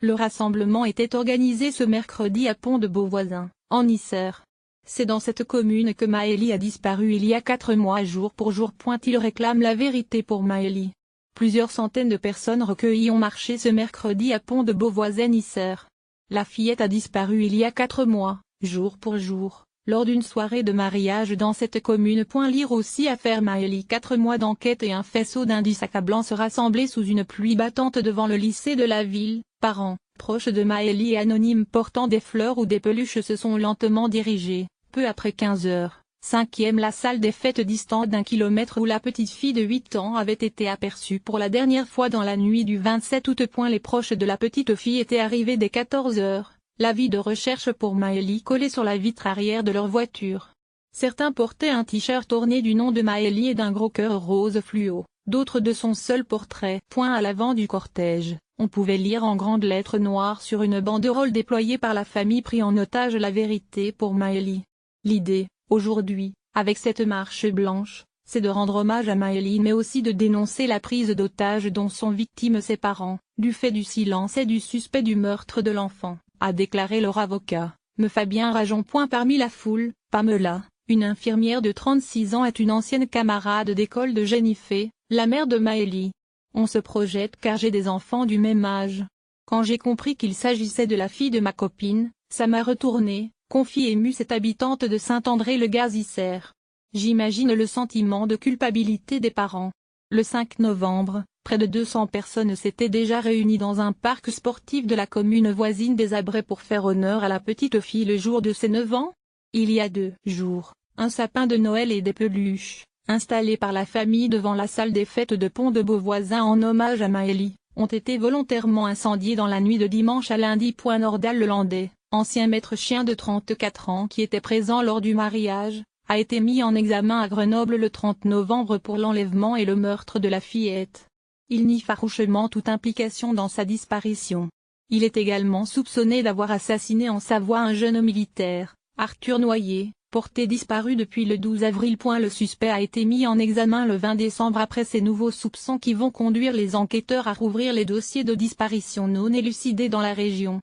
Le rassemblement était organisé ce mercredi à Pont-de-Beauvoisin, en Isère. C'est dans cette commune que Maëlie a disparu il y a 4 mois jour pour jour. Il réclame la vérité pour Maëlie. Plusieurs centaines de personnes recueillies ont marché ce mercredi à Pont-de-Beauvoisin, Isère. La fillette a disparu il y a 4 mois, jour pour jour, lors d'une soirée de mariage dans cette commune. Lire aussi affaire Maëlie. 4 mois d'enquête et un faisceau d'indices accablants se rassemblaient sous une pluie battante devant le lycée de la ville. Parents, proches de Maëlie et anonymes portant des fleurs ou des peluches se sont lentement dirigés, peu après 15h05, la salle des fêtes distante d'1 kilomètre où la petite fille de 8 ans avait été aperçue pour la dernière fois dans la nuit du 27 août. Les proches de la petite fille étaient arrivés dès 14h, l'avis de recherche pour Maëlie collé sur la vitre arrière de leur voiture. Certains portaient un t-shirt orné du nom de Maëlie et d'un gros cœur rose fluo, d'autres de son seul portrait. À l'avant du cortège, on pouvait lire en grandes lettres noires sur une banderole déployée par la famille pris en otage: la vérité pour Maëlie. L'idée, aujourd'hui, avec cette marche blanche, c'est de rendre hommage à Maëlie mais aussi de dénoncer la prise d'otage dont sont victimes ses parents, du fait du silence et du suspect du meurtre de l'enfant, a déclaré leur avocat, me Fabien Rajon. Parmi la foule, Pamela, une infirmière de 36 ans, est une ancienne camarade d'école de Jennifer, la mère de Maëlie. On se projette car j'ai des enfants du même âge. Quand j'ai compris qu'il s'agissait de la fille de ma copine, ça m'a retourné, confie émue cette habitante de Saint-André-le-Gaz, Isère. J'imagine le sentiment de culpabilité des parents. Le 5 novembre, près de 200 personnes s'étaient déjà réunies dans un parc sportif de la commune voisine des Abrets pour faire honneur à la petite fille le jour de ses 9 ans. Il y a 2 jours, un sapin de Noël et des peluches, installés par la famille devant la salle des fêtes de Pont-de-Beauvoisin en hommage à Maëlie, ont été volontairement incendiés dans la nuit de dimanche à lundi. Nordal Lelandais, ancien maître chien de 34 ans qui était présent lors du mariage, a été mis en examen à Grenoble le 30 novembre pour l'enlèvement et le meurtre de la fillette. Il nie farouchement toute implication dans sa disparition. Il est également soupçonné d'avoir assassiné en Savoie un jeune militaire, Arthur Noyer, porté disparu depuis le 12 avril. Le suspect a été mis en examen le 20 décembre après ces nouveaux soupçons qui vont conduire les enquêteurs à rouvrir les dossiers de disparition non élucidés dans la région.